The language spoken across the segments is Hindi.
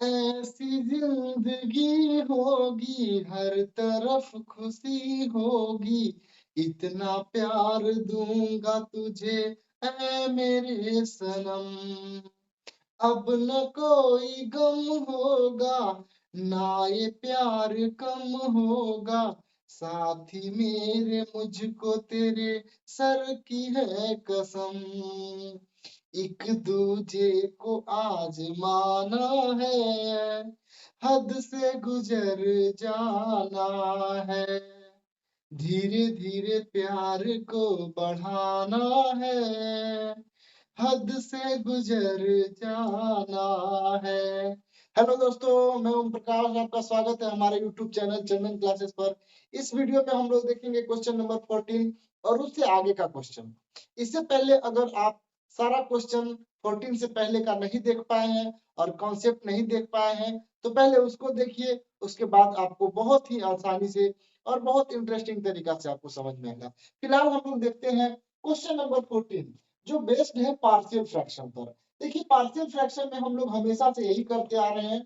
ऐसी जिंदगी होगी, हर तरफ खुशी होगी, इतना प्यार दूंगा तुझे ऐ मेरे सनम। अब न कोई गम होगा, ना ये प्यार कम होगा, साथी मेरे मुझको तेरे सर की है कसम। एक दूजे को आजमाना है, हद से गुजर जाना है, धीरे धीरे प्यार को बढ़ाना है, हद से गुजर जाना है। हेलो दोस्तों, मैं ओम प्रकाश, आपका स्वागत है हमारे यूट्यूब चैनल चंदन क्लासेस पर। इस वीडियो में हम लोग देखेंगे क्वेश्चन नंबर 14 और उससे आगे का क्वेश्चन। इससे पहले अगर आप सारा क्वेश्चन 14 से पहले का नहीं देख पाए हैं और कॉन्सेप्ट नहीं देख पाए हैं तो पहले उसको देखिए, उसके बाद आपको बहुत ही आसानी से और बहुत इंटरेस्टिंग तरीका से आपको समझ में आएगा। फिलहाल हम लोग देखते हैं क्वेश्चन नंबर 14 जो बेस्ड है पार्शियल फ्रैक्शन पर। देखिए, पार्शियल फ्रैक्शन में हम लोग हमेशा से यही करते आ रहे हैं।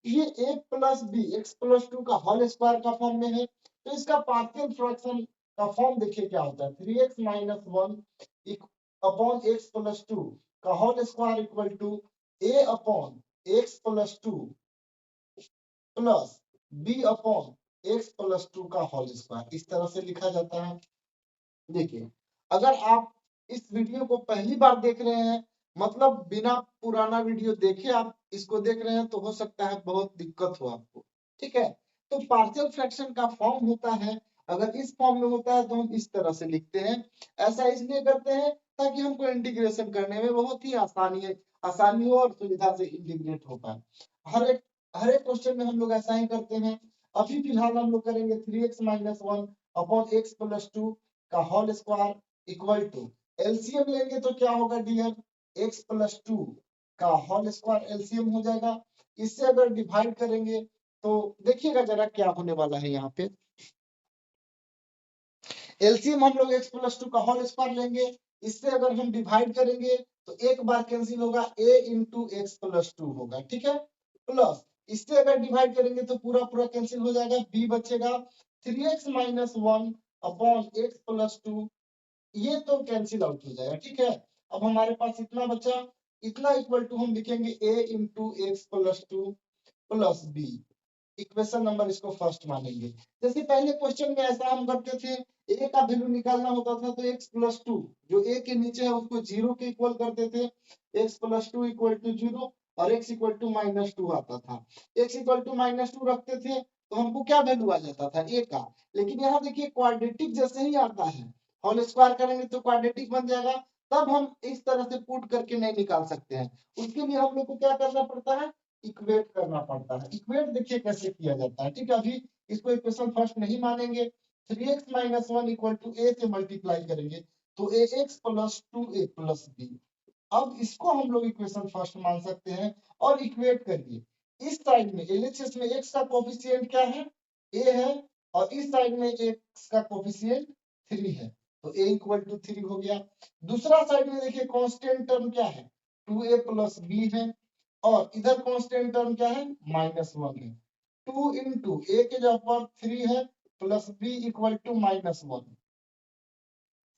ये a plus B x plus 2 का होल स्क्वायर का फॉर्म में है, तो इसका पार्शियल फ्रैक्शन का फॉर्म देखिए क्या होता है। 3x minus 1 upon x plus 2 का whole square equal to a upon x plus 2 plus b upon x plus 2 का होल स्क्वायर, इस तरह से लिखा जाता है। देखिए, अगर आप इस वीडियो को पहली बार देख रहे हैं, मतलब बिना पुराना वीडियो देखे आप इसको देख रहे हैं, तो हो सकता है बहुत दिक्कत हो आपको। ठीक है, तो पार्शियल फ्रैक्शन का फॉर्म होता है, अगर इस फॉर्म में होता है तो हम इस तरह से लिखते हैं। ऐसा इसलिए करते हैं ताकि हमको इंटीग्रेशन करने में बहुत ही आसानी हो और सुविधा से इंटीग्रेट हो पाए। हर एक क्वेश्चन में हम लोग ऐसा ही करते हैं। अभी फिलहाल हम लोग करेंगे 3x minus 1 upon x plus 2 का whole square equal to, LCM लेंगे तो क्या होगा डियर, x प्लस 2 का होल स्क्वायर एलसीएम हो जाएगा। इससे अगर डिवाइड करेंगे तो देखिएगा जरा क्या होने वाला है। यहाँ पे एलसीएम हम लोग x प्लस 2 का होल स्क्वायर लेंगे, इससे अगर हम डिवाइड करेंगे तो एक बार कैंसिल होगा, a इंटू एक्स प्लस 2 होगा। ठीक है, प्लस इससे अगर डिवाइड करेंगे तो पूरा पूरा कैंसिल हो जाएगा, b बचेगा 3x minus 1 upon x plus 2, ये तो कैंसिल आउट हो जाएगा। ठीक है, अब हमारे पास इतना बचा, इतना इक्वल टू हम लिखेंगे a into x plus 2 plus B. Equation number इसको फर्स्ट मानेंगे। जैसे पहले क्वेश्चन में ऐसा हम करते थे, a का वैल्यू निकालना होता था तो x प्लस 2 जो a के नीचे है उसको 0 के इक्वल करते थे, x प्लस 2 इक्वल टू 0 और x इक्वल टू माइनस 2 आता था। x इक्वल टू माइनस 2 रखते थे तो हमको क्या वैल्यू आ जाता था a का। लेकिन यहाँ देखिए क्वाड्रेटिक जैसे ही आता है, होल स्क्वायर करेंगे तो क्वाड्रेटिक बन जाएगा, तब हम इस तरह से पुट करके नहीं निकाल सकते हैं। उसके लिए हम लोग को क्या करना पड़ता है, इक्वेट करना पड़ता है। इक्वेट देखिए कैसे किया जाता है। ठीक है, अभी इसको इक्वेशन फर्स्ट नहीं मानेंगे। 3x minus 1 equal to a से मल्टीप्लाई करेंगे तो ax plus 2a plus b। अब इसको हम लोग इक्वेशन फर्स्ट मान सकते हैं और इक्वेट करिए। इस साइड में एलएचएस में x का कोफिशिएंट क्या है, a है, और इस साइड में x का कोफिशिएंट 3 है, तो a इक्वल टू 3 हो गया। दूसरा साइड में देखिए कांस्टेंट टर्म क्या है, 2a प्लस b है, और इधर कांस्टेंट टर्म क्या है, माइनस 1 है। 2 इंटू ए के जगह पर 3 है plus B equal to minus 1,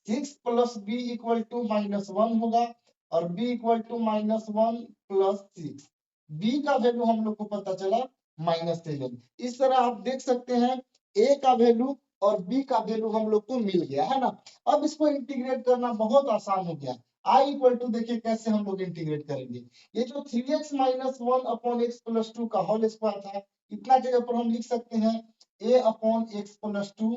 6 plus B equal to minus 1 होगा, और b equal to minus 1 plus 6। b का वैल्यू हम लोग को पता चला माइनस 7। इस तरह आप देख सकते हैं a का वैल्यू और b का वैल्यू हम लोग को मिल गया है ना। अब इसको इंटीग्रेट करना बहुत आसान हो गया। i इक्वल टू देखिए कैसे हम लोग इंटीग्रेट करेंगे। ये जो 3x minus 1 upon x plus 2 का होल स्क्वायर था, इतना जगह पर हम लिख सकते हैं a upon x plus 2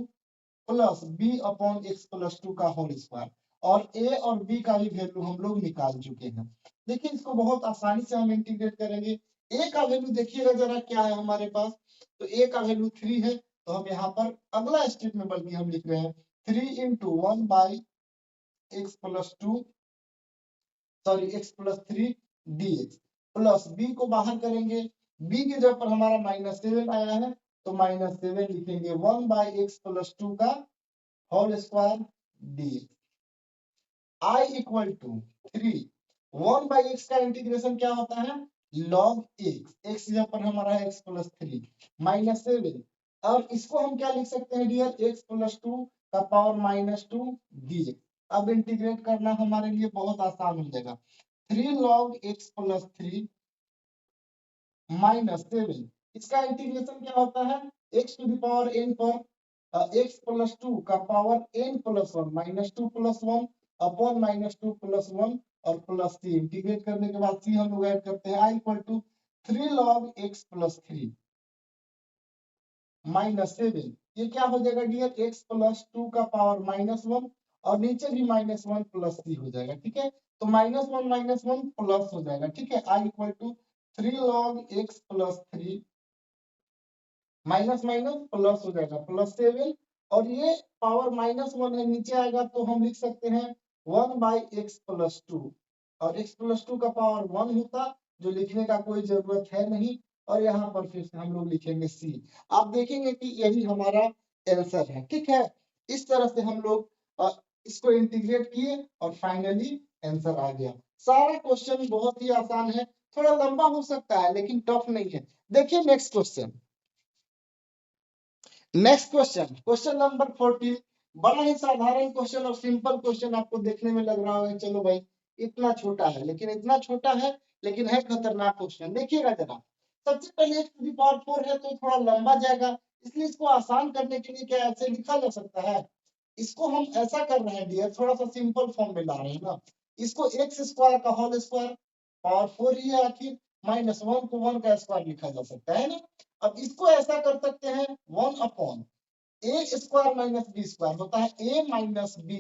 plus B upon x plus 2 का होल स्क्वायर, और a और b का भी वैल्यू हम लोग निकाल चुके हैं। देखिए इसको बहुत आसानी से हम इंटीग्रेट करेंगे। a का वैल्यू देखिएगा जरा क्या है हमारे पास, तो a का वैल्यू 3 है, तो हम यहाँ पर अगला स्टेप में बल्कि हम लिख रहे हैं 3 into 1 by x plus 2 sorry x plus 3 dx plus b को बाहर करेंगे, b के जगह पर हमारा माइनस 7 आया है तो माइनस 7 लिखेंगे 1 बाई एक्स प्लस 2 का whole square dx। i equal to 3, 1 by x का इंटीग्रेशन क्या होता है, लॉग एक्स की जगह पर हमारा है एक्स प्लस 3 माइनस 7। अब इसको हम क्या लिख सकते हैं डियर, एक्स प्लस 2 का पावर माइनस 2 dx। अब इंटीग्रेट करना हमारे लिए बहुत आसान हो जाएगा। 3 लॉग एक्स प्लस 3 माइनस 7, इसका इंटीग्रेशन क्या होता है, x to the power n पर एक्स प्लस 2 का power n plus 1 minus 2 plus 1 upon minus 2 plus 1 और प्लस सी। इंटीग्रेट करने के बाद सी हम लोग ऐड करते हैं, I equal to 3 log x plus 3 minus 7। ये क्या हो जाएगा डियर, एक्स प्लस 2 का पावर माइनस 1 और नीचे भी माइनस 1 प्लस 3 हो जाएगा। ठीक है, तो माइनस वन प्लस हो जाएगा। ठीक है, I equal to 3 log x plus 3 minus minus plus हो जाएगा प्लस 7। और ये पावर माइनस 1 है, नीचे आएगा तो हम लिख सकते हैं 1 बाई एक्स प्लस 2। और एक्स प्लस 2 का पावर 1 होता, जो लिखने का कोई जरूरत है नहीं। और यहाँ पर फिर से हम लोग लिखेंगे सी। आप देखेंगे कि यही हमारा आंसर है। ठीक है, इस तरह से हम लोग इसको इंटीग्रेट किए और फाइनली आंसर आ गया। सारा क्वेश्चन बहुत ही आसान है, थोड़ा लंबा हो सकता है लेकिन टफ नहीं है। देखिए next question. Next question, question number 14। बड़ा ही साधारण क्वेश्चन और सिंपल क्वेश्चन आपको देखने में लग रहा है, चलो भाई इतना छोटा है, लेकिन इतना छोटा है लेकिन है खतरनाक क्वेश्चन। देखिएगा जरा, सबसे पहले x टू द पावर 4 है तो थोड़ा लंबा जाएगा, इसलिए इसको आसान करने के लिए क्या ऐसे लिखा जा सकता है। इसको हम ऐसा कर रहे हैं डियर, थोड़ा सा सिंपल फॉर्म में ला रहे हैं ना। इसको एक्स स्क्वायर का होल स्क्वायर, पावर 4 ही है आखिर, माइनस 1 को 1 का स्क्वायर लिखा जा सकता है ना। अब इसको ऐसा कर सकते हैं 1 अपॉन ए स्क्वायर माइनस बी स्क्वायर होता है ए माइनस बी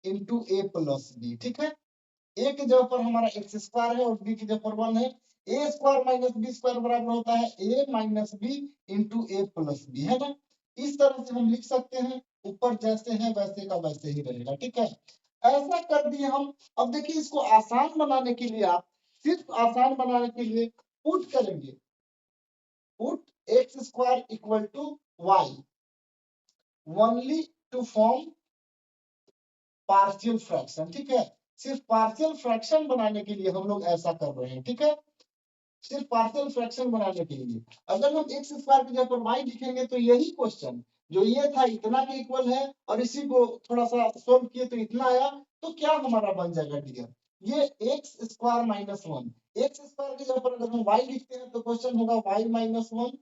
इंटू ए प्लस बी। ठीक है, ए की जगह पर हमारा एक्स स्क्वायर है और बी की जगह पर 1 है। ए स्क्वायर माइनस बी स्क्वायर बराबर होता है ए माइनस बी इंटू ए प्लस बी, है ना। इस तरह से हम लिख सकते हैं, ऊपर जैसे है वैसे का वैसे ही रहेगा। ठीक है, ऐसा कर दिए हम। अब देखिए इसको आसान बनाने के लिए, आप सिर्फ आसान बनाने के लिए पुट करेंगे, put x square equal to y only to form partial fraction. ठीक है, सिर्फ पार्शियल फ्रैक्शन बनाने के लिए हम लोग ऐसा कर रहे हैं। ठीक है, सिर्फ पार्शियल फ्रैक्शन बनाने के लिए। अगर हम एक्स स्क्वायर की जगह पर वाई लिखेंगे तो यही क्वेश्चन जो ये था इतना के इक्वल है, और इसी को थोड़ा सा सोल्व किए तो इतना आया, तो क्या हमारा बन जाएगा डियर, ये x square minus 1। X square की जगह पर अगर हम वाई लिखते हैं तो क्वेश्चन होगा वाई माइनस 1,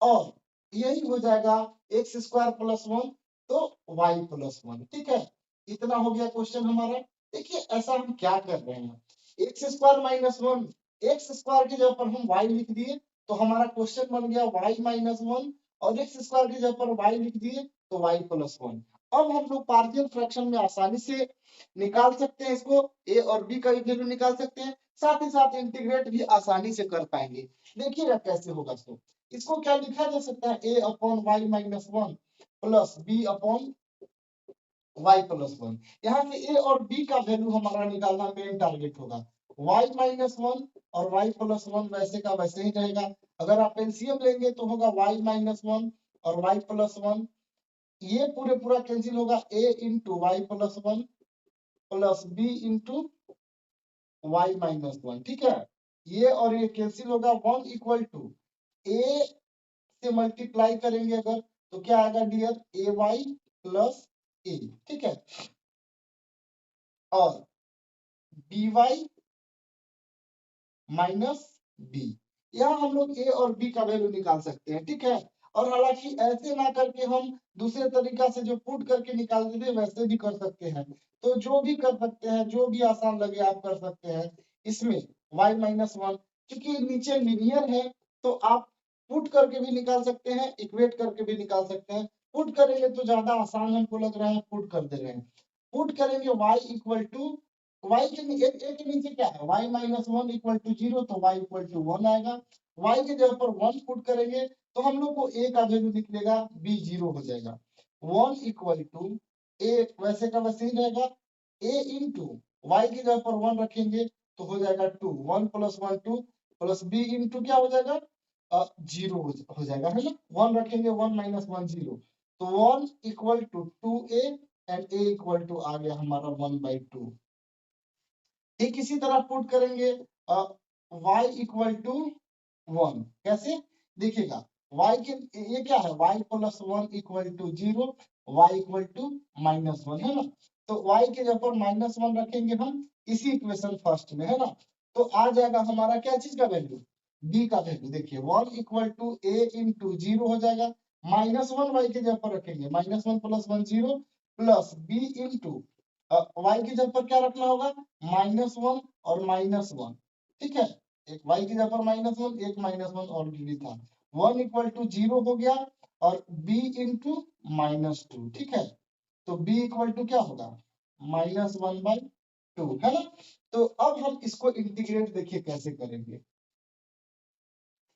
और यही हो जाएगा एक्स स्क्वायर प्लस 1 तो वाई प्लस 1। ठीक है, इतना हो गया क्वेश्चन हमारा। देखिए ऐसा हम क्या कर रहे हैं, x square minus 1, x square की जगह पर हम वाई लिख दिए तो हमारा क्वेश्चन बन गया वाई माइनस 1, और एक्स स्क्वायर की जगह पर वाई लिख दिए तो वाई प्लस 1। अब हम लोग पार्शियल फ्रैक्शन में आसानी से निकाल सकते हैं, इसको ए और बी का वैल्यू निकाल सकते हैं, साथ ही साथ इंटीग्रेट भी आसानी से कर पाएंगे। देखिएगा कैसे होगा। तो इसको क्या लिखा जा सकता है, a upon y minus 1 plus B upon y plus 1। यहाँ से ए और बी का वैल्यू हमारा निकालना मेन टारगेट होगा। वाई माइनस 1 और वाई प्लस 1 वैसे का वैसे ही रहेगा। अगर आप एलसीएम लेंगे तो होगा वाई माइनस 1 और वाई प्लस 1, ये पूरा कैंसिल होगा, a into y plus 1 plus b into y minus 1। ठीक है, ये और ये कैंसिल होगा, 1 इक्वल टू ए से मल्टीप्लाई करेंगे अगर तो क्या आएगा डियर, ए वाई प्लस ए। ठीक है, और बी वाई माइनस बी, यहाँ हम लोग ए और बी का वैल्यू निकाल सकते हैं। ठीक है, और हालांकि ऐसे ना करके हम दूसरे तरीका से जो पुट करके निकालते थे वैसे भी कर सकते हैं। तो जो भी कर सकते हैं, जो भी आसान लगे आप कर सकते हैं। इसमें y माइनस 1 क्योंकि नीचे लीनियर है तो आप पुट करके भी निकाल सकते हैं, इक्वेट करके भी निकाल सकते हैं। पुट करेंगे तो ज्यादा आसान हमको लग रहा है, पुट कर दे रहे हैं। पुट करेंगे y इक्वल टू y के एक के नीचे क्या है, y माइनस 1 इक्वल टू 0, तो y इक्वल टू 1 आएगा। y के जगह पर 1 पुट करेंगे तो हम लोग को a का वैल्यू निकलेगा, b 0 हो जाएगा। 1 इक्वल टू a वैसे का वैसे ही रहेगा, a इंटू y की जगह पर 1 रखेंगे तो हो जाएगा 2, 1 प्लस 1 2 प्लस b इंटू क्या हो जाएगा, 0 हो जाएगा, है ना। 1 रखेंगे, 1 माइनस 1 0, तो 1 equal to 2a and a equal to आ गया हमारा 1/2। ठीक इसी तरह पुट करेंगे y इक्वल टू 1। कैसे देखिएगा, y के ये क्या है, y plus 1 equal to 0, y equal to minus 1 है ना। तो y के जगह पर माइनस 1 रखेंगे हम इसी इक्वेशन फर्स्ट में, है ना। तो आ जाएगा हमारा क्या चीज का वैल्यू, b का वैल्यू। देखिए 1 इक्वल टू a इंटू 0 हो जाएगा, माइनस 1 y के जगह पर रखेंगे, minus 1 plus 1 0, plus b into y की जगह पर क्या रखना होगा, माइनस 1 और माइनस 1। ठीक है, एक y की जगह पर माइनस 1, एक माइनस 1 ऑलरेडी था। 1 इक्वल टू 0 हो गया और b इंटू माइनस 2। ठीक है, तो b इक्वल टू क्या होगा, माइनस 1/2, है ना। तो अब हम इसको इंटीग्रेट देखिए कैसे करेंगे।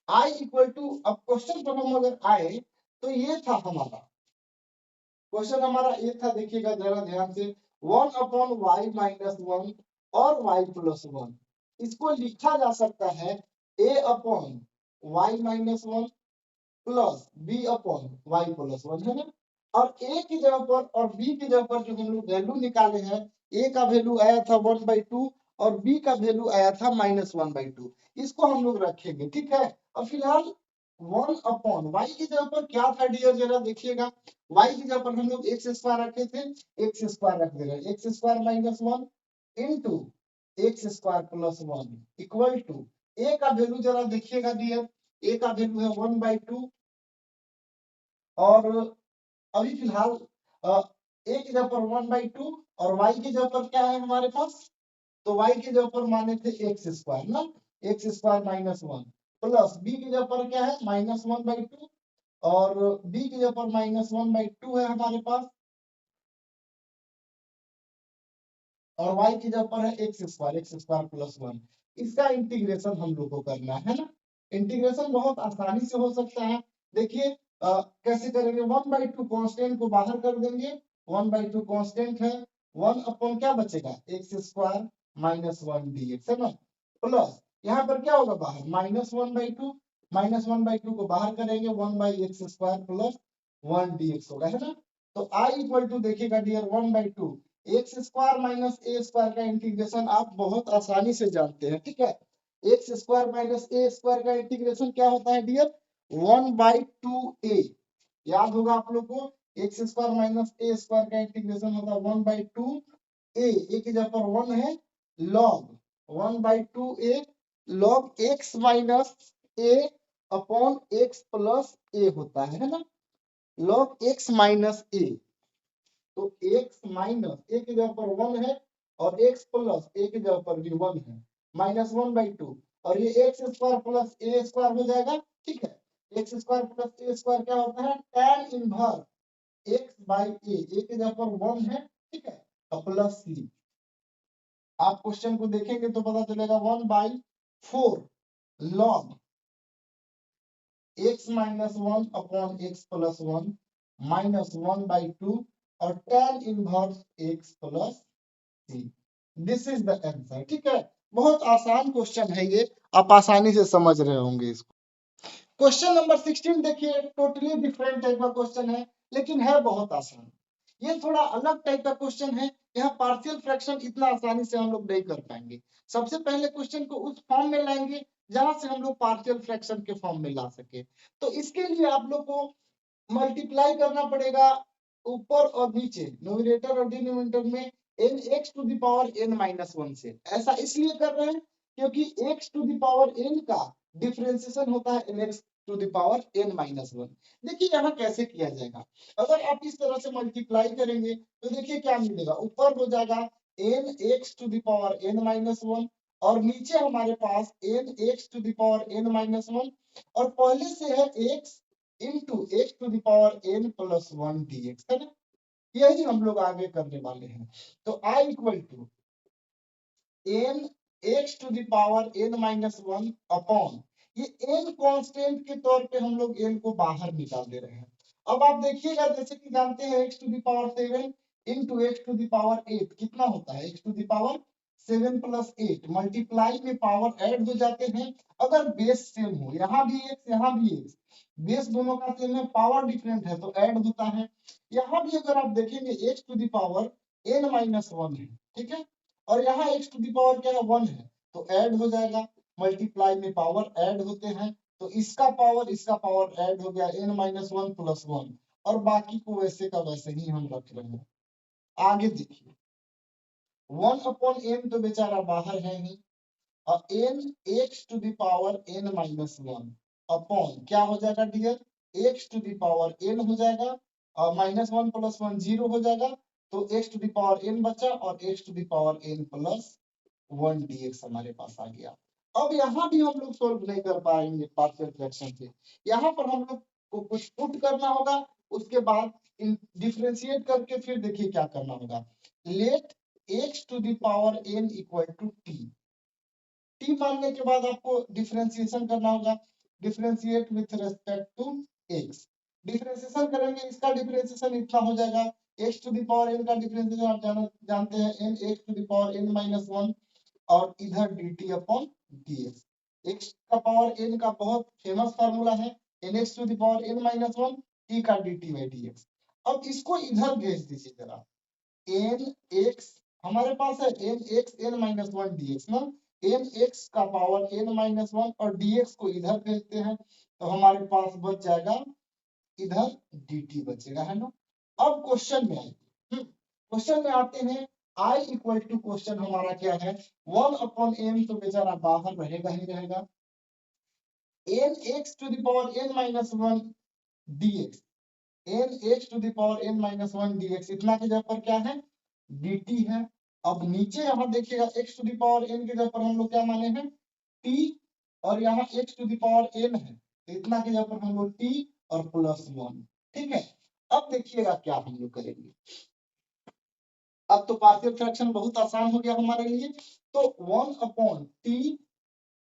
i इक्वल टू, अब क्वेश्चन पर हम अगर आए तो ये था हमारा क्वेश्चन, हमारा ये था, देखिएगा जरा ध्यान से, 1/y-1 और y+1, इसको लिखा जा सकता है a/y-1 प्लस b/y+1, है ना। और a की जगह पर और b की जगह पर जो हम लोग वैल्यू निकाले हैं, a का वैल्यू आया था 1/2 और b का वैल्यू आया था -1/2, इसको हम लोग रखेंगे। ठीक है, और फिलहाल 1/y की जगह पर क्या था डियर, जरा देखिएगा, y की जगह पर हम लोग एक्स स्क्वायर रखे थे, एक्स स्क्वायर रख दे रहे हैं, x square minus 1 into x square plus 1 equal to a का वैल्यू जरा देखिएगा डियर, a का वैल्यू है 1/2 और अभी फिलहाल a की जगह पर 1/2 और y की जगह पर क्या है हमारे पास, तो y की जगह पर माने थे एक्स स्क्वायर ना, x square minus 1 plus b की जगह पर क्या है -1/2 और b की जगह पर -1/2 है हमारे पास, और y की जगह पर है एक्स स्क्वायर प्लस 1। इसका इंटीग्रेशन हम लोग को करना है ना। इंटीग्रेशन बहुत आसानी से हो सकता है। देखिए कैसे करेंगे, 1/2 कांस्टेंट को बाहर कर देंगे, 1/2 कांस्टेंट है, 1 अपॉन क्या बचेगा, एक्स स्क्वायर -1 dx, है ना। प्लस यहाँ पर क्या होगा बाहर, -1/2, -1/2 को बाहर करेंगे, 1/x स्क्वायर प्लस 1 dx होगा, है ना। तो i इक्वल टू देखिएगा डियर 1/2 एक्स स्क्वायर माइनस ए स्क्वायर का इंटीग्रेशन आप बहुत आसानी से जानते हैं। ठीक है, एक्स स्क्वायर माइनस ए स्क्वायर का इंटीग्रेशन क्या होता है डियर, 1/2a, याद होगा आप लोग को, एक्स स्क्वायर माइनस ए स्क्वायर का इंटीग्रेशन होता है 1/2a, ए की जगह पर 1 है, log 1/2a log x minus a upon x plus a होता है ना, log x माइनस a। तो x माइनस a की जगह पर 1 है और x प्लस a की जगह पर भी 1 है, -1/2 और ये x square plus a square हो जाएगा। ठीक है, x square plus a square क्या होता है, tan inverse x by a की जगह पर 1 है। ठीक है, और प्लस c, आप क्वेश्चन को देखेंगे तो पता चलेगा 1/4 log x minus 1 upon x plus 1 -1/2 और tan inverse x plus c, this is the answer. ठीक है, बहुत आसान क्वेश्चन है ये, आप आसानी से समझ रहे होंगे इसको। क्वेश्चन नंबर 16 देखिए, टोटली डिफरेंट टाइप का क्वेश्चन है लेकिन है बहुत आसान। ये थोड़ा अलग टाइप का क्वेश्चन है, यहाँ पार्शियल फ्रैक्शन इतना आसानी से हम लोग नहीं कर पाएंगे। सबसे पहले क्वेश्चन को उस फॉर्म में लाएंगे जहां से हम लोग पार्शियल फ्रैक्शन के फॉर्म में ला सके। तो इसके लिए आप लोग को मल्टीप्लाई करना पड़ेगा ऊपर और नीचे, न्यूमरेटर और डिनोमिनेटर में n x to the power n minus 1 से। ऐसा इसलिए कर रहे हैं क्योंकि x to the power n का डिफरेंशिएशन होता है n x to the power n minus 1। देखिए यहाँ कैसे किया जाएगा, अगर आप इस तरह से मल्टीप्लाई करेंगे तो देखिए क्या मिलेगा, ऊपर हो जाएगा n x to the power n minus 1 और नीचे हमारे पास n x to the power n minus 1 और पहले से है x into x to the power n plus 1 dx, है ना। यही हम लोग आगे करने वाले हैं। तो i equal to n x to the power n minus 1 upon, ये n कांस्टेंट के तौर पे हम लोग n को बाहर निकाल दे रहे हैं। अब आप देखिएगा जैसे कि जानते हैं x to the power 7 into x to the power 8 कितना होता है, x to the power 7 plus 8, multiply में पावर ऐड हो जाते हैं अगर बेस सेम हो, यहाँ भी x यहाँ भी x, बेस दोनों का सेम है, पावर डिफरेंट है तो ऐड होता है। यहाँ भी अगर आप देखेंगे x to the power n minus 1 है, ठीक है, और यहाँ x टू द पावर क्या है 1 है तो ऐड हो जाएगा। मल्टीप्लाई में पावर ऐड होते हैं, तो इसका पावर ऐड हो गया n-1 प्लस 1, और बाकी को वैसे का वैसे ही हम रख रहे हैं। आगे देखिए 1/n तो बेचारा बाहर है ही, और n x to the power n-1 upon क्या हो जाएगा dear, x to the power n हो जाएगा, और -1 प्लस 1 0 हो जाएगा, तो x to the power n बचा, और x to the power n plus 1 dx हमारे पास आ गया। अब यहाँ भी हम लोग सोल्व नहीं कर पाएंगे पार्शियल फ्रैक्शन से, यहाँ पर हम लोग को कुछ पुट करना होगा, उसके बाद डिफरेंशिएट करके फिर देखिए क्या करना होगा। Let x to the power n equal to t मानने के बाद आपको डिफरेंशिएशन करना होगा, differentiate with respect to x। Differentiation करेंगे, इसका डिफरेंशिएशन इतना हो जाएगा, x to the power n का डिफरेंशिएशन आप जानते हैं n x to the power n-1, और इधर dt अपॉन dx। x का पावर n का बहुत फेमस फार्मूला है nx to the power n-1 t का dt बाई dx। अब इसको इधर भेज दीजिए जरा, nx हमारे पास है nx n-1 dx ना, nx का पावर n-1 और dx को इधर भेजते हैं, तो हमारे पास बच जाएगा इधर dt बचेगा, है ना। अब क्वेश्चन में आएंगे, क्वेश्चन में आते हैं, i इक्वल टू क्वेश्चन हमारा क्या है, 1/n तो बेचारा बाहर रहेगा ही रहेगा, nx to the power n-1 dx, nx to the power n-1 dx इतना के जगह पर क्या है, dt है। अब नीचे यहाँ देखिएगा x to the power n के जगह पर हम लोग क्या माने हैं, t, और यहाँ x to the power n है, तो इतना के जगह पर हम लोग t और प्लस 1, ठीक है। अब देखिएगा क्या हम लोग करेंगे, अब तो पार्शियल फ्रैक्शन बहुत आसान हो गया हमारे लिए, तो 1/t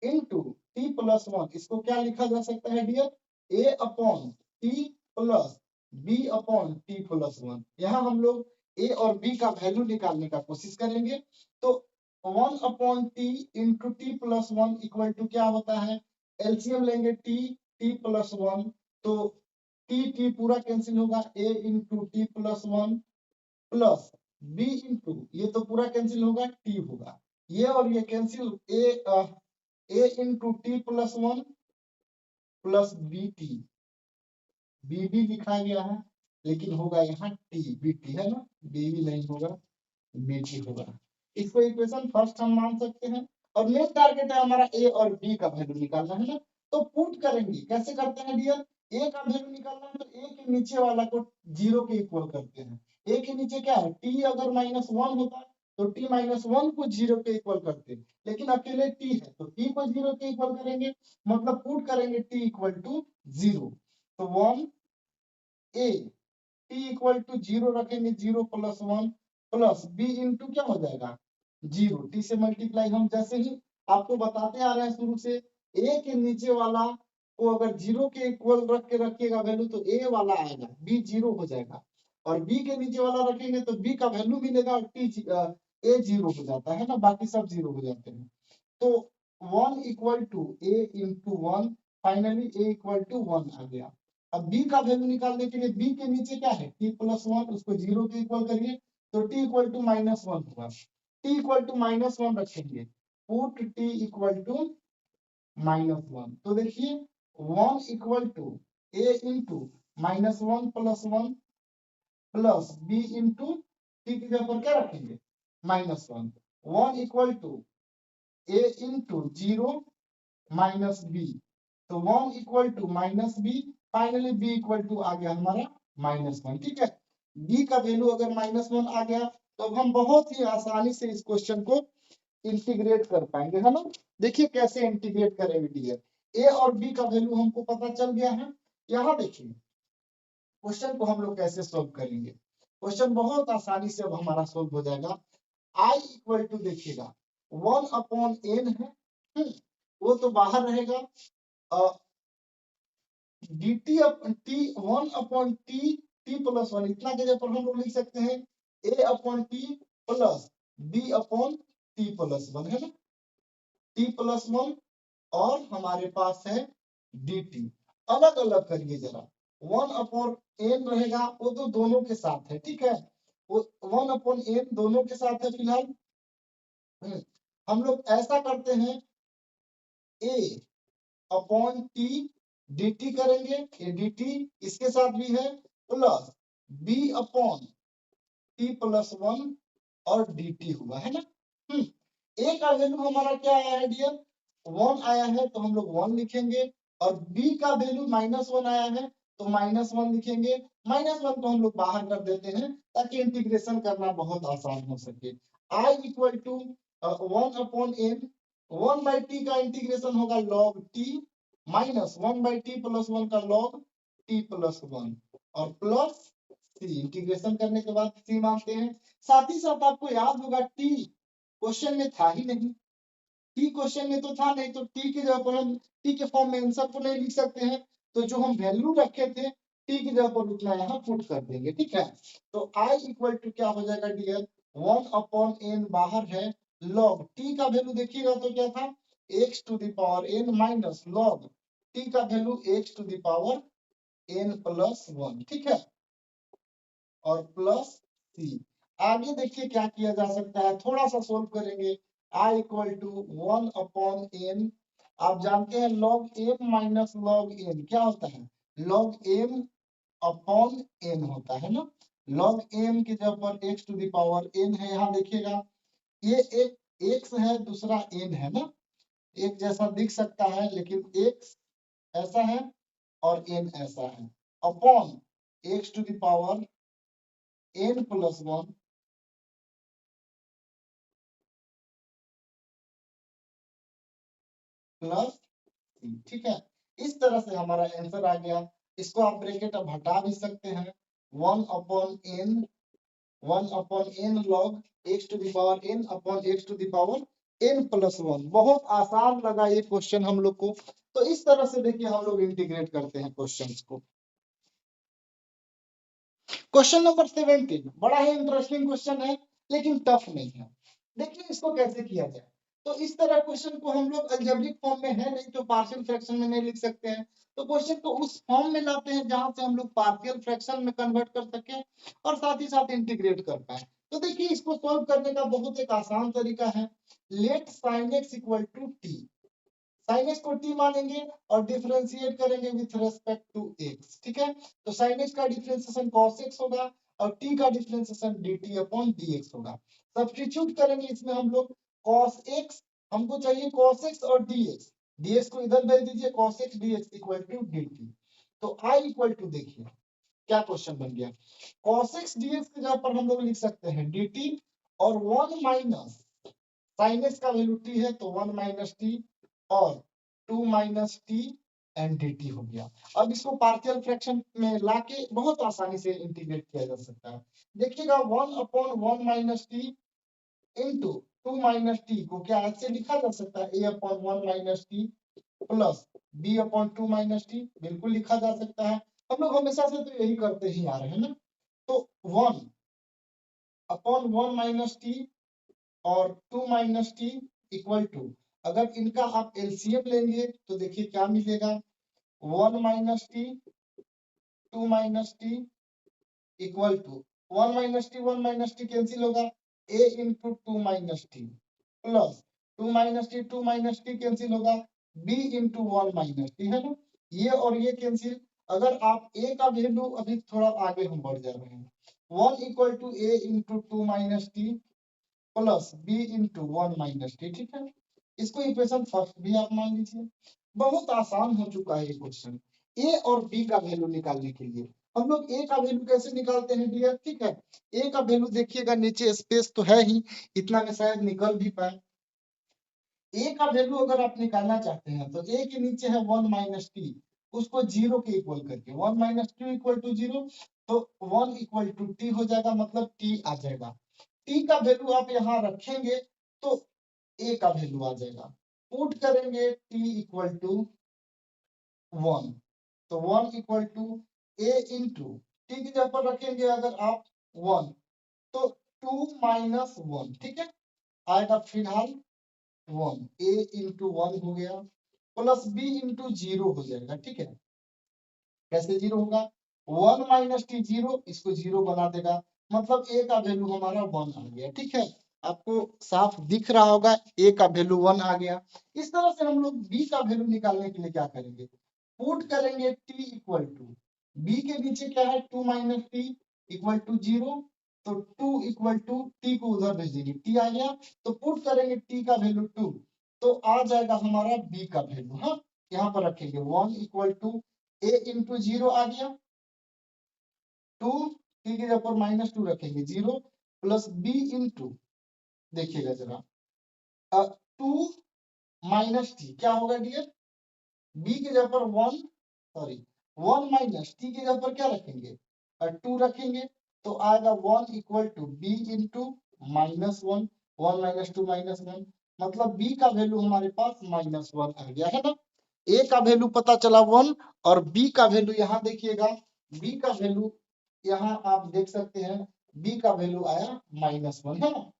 इंटू टी प्लस 1, इसको क्या लिखा जा सकता है dear, a upon t plus b upon t plus 1। यहाँ हम लोग a और b का वैल्यू निकालने का कोशिश करेंगे, तो 1/t into t plus 1 equal to क्या होता है, एलसीएम लेंगे t प्लस 1, तो t पूरा कैंसिल होगा, a into t plus 1 plus b into ये तो पूरा कैंसिल होगा, t होगा, ये और ये cancel, a into t plus 1 plus b t, b भी लिखा गया है लेकिन होगा यहाँ टी, बी टी है ना, बी भी नहीं होगा, बी टी होगा। इसको इक्वेशन फर्स्ट हम मान सकते हैं, और मेन टारगेट है हमारा ए और बी का वैल्यू निकालना है ना, तो पुट करेंगे, कैसे करते हैं डियर, ए का वैल्यू निकालना है तो ए के नीचे वाला को 0 के इक्वल करते हैं, ए के नीचे क्या है, टी अगर -1 होता तो t-1 को 0 के इक्वल करते, लेकिन अकेले t है तो t को 0 के इक्वल करेंगे, मतलब पुट करेंगे t इक्वल टू 0, तो 1 a t इक्वल टू 0 रखेंगे, 0 प्लस 1 प्लस b इंटू क्या हो जाएगा 0, t से मल्टीप्लाई, हम जैसे ही आपको बताते आ रहे हैं शुरू से, a के नीचे वाला को अगर 0 के इक्वल रख के रखिएगा वैल्यू तो a वाला आएगा, b 0 हो जाएगा, और b के नीचे वाला रखेंगे तो b का वैल्यू मिलेगा, और a 0 हो जाता है ना, बाकी सब 0 हो जाते हैं, तो 1 equal to a into 1, finally a equal to 1 आ गया। अब b का वैल्यू निकालने के लिए b के नीचे क्या है, t प्लस 1, उसको 0 के इक्वल करिए, तो t इक्वल टू -1 होगा, t इक्वल टू -1 रखेंगे, पुट t इक्वल टू -1, तो देखिए 1 equal to a into -1 plus 1 plus b into t की जगह पर क्या रखेंगे -1, 1 equal to a into 0 minus b, तो 1 equal to minus b, finally b equal to आ गया हमारा -1, ठीक है। b का वैल्यू अगर -1 आ गया तो अब हम बहुत ही आसानी से इस क्वेश्चन को इंटीग्रेट कर पाएंगे, है ना। देखिए कैसे इंटीग्रेट करेंगे डियर, a और b का वैल्यू हमको पता चल गया है। यहाँ देखिए क्वेश्चन को हम लोग कैसे सोल्व करेंगे, क्वेश्चन बहुत आसानी से अब हमारा सोल्व हो जाएगा। i इक्वल टू देखिएगा 1/n है, वो तो बाहर रहेगा, dt t 1/t t plus 1 इतना के जगह पर हम लोग लिख सकते हैं a/t प्लस b/t प्लस 1, है ना, t प्लस 1, और हमारे पास है dt, अलग अलग करिए जरा, 1/n रहेगा वो तो दोनों के साथ है, ठीक है, वो 1/n दोनों के साथ है फिलहाल। हम लोग ऐसा करते हैं, a अपॉन टी dt करेंगे, ये dt इसके साथ भी है, plus b upon t plus 1 और dt हुआ है ना। a का वैल्यू हमारा क्या आया है डियर, 1 आया है तो हम लोग 1 लिखेंगे, और b का वैल्यू -1 आया है तो -1 लिखेंगे। -1 को हम लोग बाहर कर देते हैं ताकि इंटीग्रेशन करना बहुत आसान हो सके। i equal to 1 upon n, 1 by t का इंटीग्रेशन होगा log t, minus 1 by t plus 1 का log t प्लस 1, और प्लस c, इंटीग्रेशन करने के बाद c मानते हैं। साथ ही साथ आपको याद होगा t क्वेश्चन में था ही नहीं, टी क्वेश्चन में तो था नहीं, तो टी की जगह पर हम टी के फॉर्म में आंसर को नहीं लिख सकते हैं, तो जो हम वैल्यू रखे थे टी की जगह पर उतना यहाँ पुट कर देंगे, ठीक है। तो i इक्वल टू क्या हो जाएगा डियर, 1 अपॉन n बाहर है, log t का वैल्यू देखिएगा तो क्या था, x to the power n minus log t का value x to the power n plus 1, ठीक है, और प्लस c। आगे देखिए क्या किया जा सकता है, थोड़ा सा सोल्व करेंगे। i equal to 1 upon n, आप जानते हैं log m minus log n क्या होता है, log m अपॉन n होता है ना। log m की जगह पर x to the power n है, यहाँ देखिएगा ये एक x है दूसरा n है ना, एक जैसा दिख सकता है लेकिन x ऐसा है और n ऐसा है, upon x to the power n plus 1 plus, ठीक है। इस तरह से हमारा आंसर आ गया। इसको आप ब्रैकेट अब हटा भी सकते हैं, 1 upon n, 1 upon n log x to the power n upon x to the power n plus 1। बहुत आसान लगा ये क्वेश्चन हम लोग को। तो इस तरह से देखिए हम लोग इंटीग्रेट करते हैं क्वेश्चंस को। क्वेश्चन नंबर 17 बड़ा ही इंटरेस्टिंग क्वेश्चन है लेकिन टफ नहीं है। देखिए इसको कैसे किया जाए। तो इस तरह क्वेश्चन को हम लोग अलजेब्रिक फॉर्म में है नहीं तो पार्शियल फ्रैक्शन में नहीं लिख सकते हैं, तो क्वेश्चन को उस फॉर्म में लाते हैं जहां से हम लोग पार्शियल फ्रैक्शन में कन्वर्ट कर सके और साथ ही साथ इंटीग्रेट कर पाए। तो देखिए इसको सॉल्व करने का बहुत एक आसान तरीका है, let sin x equal to t, sin x को t मानेंगे और डिफरेंशिएट करेंगे विथ रेस्पेक्ट टू x, ठीक है। तो sin x का डिफरेंशिएशन cos x होगा और t का डिफरेंशिएशन dt अपॉन dx होगा। सब्स्टिट्यूट करेंगे इसमें हम लोग, cos x हमको चाहिए cos x और dx, dx को इधर भेज दीजिए, cos x dx equal to dt। तो i इक्वल टू देखिए क्या क्वेश्चन बन गया, cos x dx की जगह पर हम लोग लिख सकते हैं dt, और 1 माइनस sin x का वैल्यू t है तो 1 माइनस t और 2 माइनस टी एंड dt हो गया। अब इसको पार्शियल फ्रैक्शन में लाके बहुत आसानी से इंटीग्रेट किया जा सकता है। देखिएगा 1 upon 1 minus T into 2 minus T को क्या ऐसे लिखा जा सकता है, a upon 1 minus t plus b upon 2 minus T, बिल्कुल लिखा जा सकता है। हम लोग हमेशा से तो यही करते ही आ रहे हैं ना। तो 1 अपॉन 1 माइनस टी और 2 माइनस टी इक्वल टू, अगर इनका आप एलसीएम लेंगे तो देखिए क्या मिलेगा, 1 minus t 2 minus t equal to 1 minus t cancel होगा, a into 2 minus t plus 2 minus t 2 minus t cancel होगा, b इंटू 1 माइनस टी है ना, ये और ये कैंसिल। अगर आप a का वैल्यू, अभी थोड़ा आगे हम बढ़ जा रहे हैं, 1 equal to a into 2 minus t plus b into 1 minus t, ठीक है। इसको इक्वेशन फर्स्ट भी आप मान लीजिए। बहुत आसान हो चुका है ये क्वेश्चन। a और b का वैल्यू निकालने के लिए हम लोग a का वैल्यू कैसे निकालते हैं डियर, ठीक है। a का वैल्यू देखिएगा, नीचे स्पेस तो है ही, इतना में शायद निकल भी पाए। a का वैल्यू अगर आप निकालना चाहते हैं तो a के नीचे है 1 माइनस टी, उसको जीरो के इक्वल करके 1 minus two equal to zero, तो 1 इक्वल टू टी हो जाएगा, मतलब t आ जाएगा। t का वैल्यू आप यहाँ रखेंगे तो a का वैल्यू आ जाएगा, पुट करेंगे t इक्वल टू 1, तो 1 equal to a into t की जगह पर रखेंगे अगर आप 1 तो 2 माइनस 1, ठीक है, आएगा फिलहाल 1, a इंटू 1 हो गया प्लस b इंटू 0 हो जाएगा, ठीक है। कैसे 0 होगा, 1 माइनस टी 0, इसको 0 बना देगा, मतलब a का वैल्यू हमारा 1 आ गया, ठीक है। आपको साफ दिख रहा होगा, a का वैल्यू 1 आ गया। इस तरह से हम लोग b का वैल्यू निकालने के लिए क्या करेंगे, पुट करेंगे t इक्वल टू b के नीचे क्या है 2 माइनस टी इक्वल टू 0, तो 2 इक्वल टू t को उधर भेज देंगे, t आ गया, तो पुट करेंगे t का वैल्यू 2, तो आ जाएगा हमारा b का वैल्यू। हाँ, यहाँ पर रखेंगे 1 इक्वल टू a इंटू 0 आ गया, 2 t के जगह पर माइनस 2 रखेंगे 0 प्लस b इंटू, देखिएगा जरा 2 माइनस टी क्या होगा डियर, b की जगह पर 1 सॉरी 1 माइनस टी की जगह पर क्या रखेंगे 2 रखेंगे, तो आएगा 1 equal to b into minus 1, 1 minus 2 minus 1, मतलब b का वैल्यू हमारे पास माइनस 1 आ गया है ना। a का वैल्यू पता चला 1 और b का वैल्यू यहाँ देखिएगा, b का वैल्यू यहाँ आप देख सकते हैं, b का वैल्यू आया माइनस 1 है ना।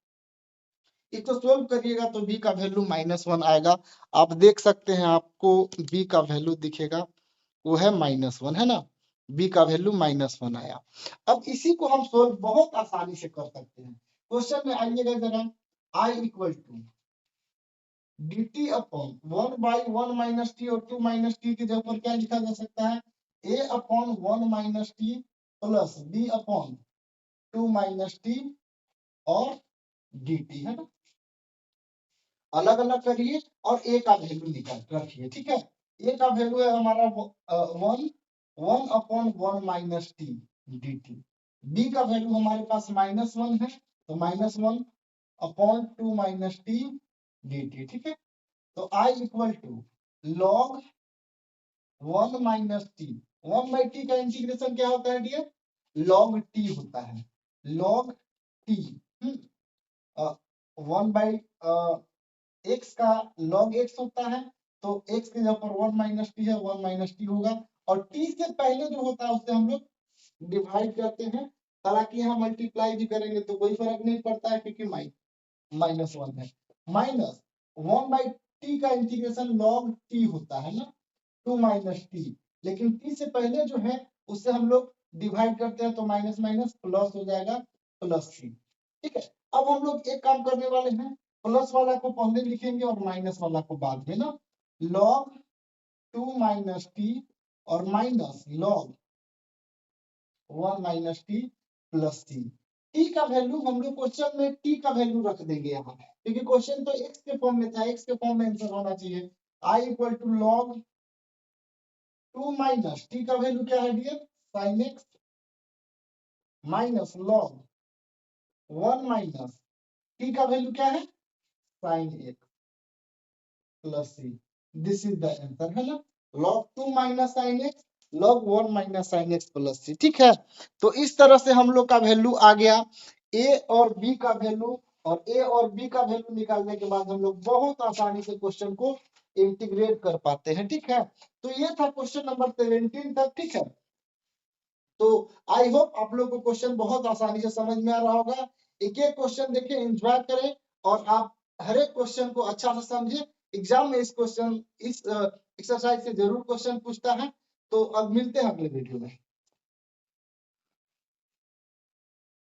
इसको सोल्व करिएगा तो b का वैल्यू माइनस 1 आएगा, आप देख सकते हैं आपको b का वैल्यू दिखेगा, वो है माइनस 1 है ना, b का वैल्यू माइनस 1 आया। अब इसी को हम सोल्व बहुत आसानी से कर सकते हैं। क्वेश्चन में आइएगा जरा, i equal to dt upon 1 by 1 minus t और 2 माइनस टी की जगह पर क्या लिखा जा सकता है, a upon 1 minus t plus b upon 2 minus t और dt है ना। अलग अलग करिए और a का वैल्यू निकाल रखिए, ठीक है। a का वैल्यू है हमारा 1 upon 1 minus t d t, b का वैल्यू हमारे पास माइनस 1 है, तो minus 1 upon 2 minus t d t, ठीक है। तो i equal to log 1 minus t, 1 by t का इंटीग्रेशन क्या होता है डियर, लॉग टी होता है, लॉग टी 1 बाई x का log x होता है, तो x के जगह पर 1 माइनस टी है, 1 माइनस टी होगा, और t से पहले जो होता है उससे हम लोग डिवाइड करते हैं, हालांकि यहाँ मल्टीप्लाई भी करेंगे तो कोई फर्क नहीं पड़ता है क्योंकि माइनस 1 है। माइनस 1 बाई टी का इंटीग्रेशन log t होता है ना, 2 माइनस टी, लेकिन t से पहले जो है उससे हम लोग डिवाइड करते हैं तो माइनस माइनस प्लस हो जाएगा, प्लस टी, ठीक है। अब हम लोग एक काम करने वाले हैं, प्लस वाला को पहले लिखेंगे और माइनस वाला को बाद में ना, log 2 माइनस टी और minus log 1 minus t plus T. T का वैल्यू हम लोग क्वेश्चन में टी का वैल्यू रख देंगे यहाँ, क्योंकि क्वेश्चन तो एक्स के फॉर्म में था, एक्स के फॉर्म में आंसर होना चाहिए। I equal to log 2 minus t का वैल्यू क्या है dear, sin x minus log 1 minus t का वैल्यू क्या है, sin x plus C, this is the answer है ना, log 2 minus sin x log 1 minus sin x plus C, ठीक है। तो इस तरह से हम लोग का वैल्यू आ गया a और b का वैल्यू, और a और b का वैल्यू निकालने के बाद हम लोग बहुत आसानी से क्वेश्चन को इंटीग्रेट कर पाते हैं, ठीक है। तो ये था क्वेश्चन नंबर 17 तक, ठीक है। तो आई होप आप लोग को क्वेश्चन बहुत आसानी से समझ में आ रहा होगा। एक एक क्वेश्चन देखें, एंजॉय करें, और आप हर एक क्वेश्चन को अच्छा से समझे। एग्जाम में इस एक्सरसाइज से जरूर क्वेश्चन पूछता है। तो अब मिलते हैं अगले वीडियो में।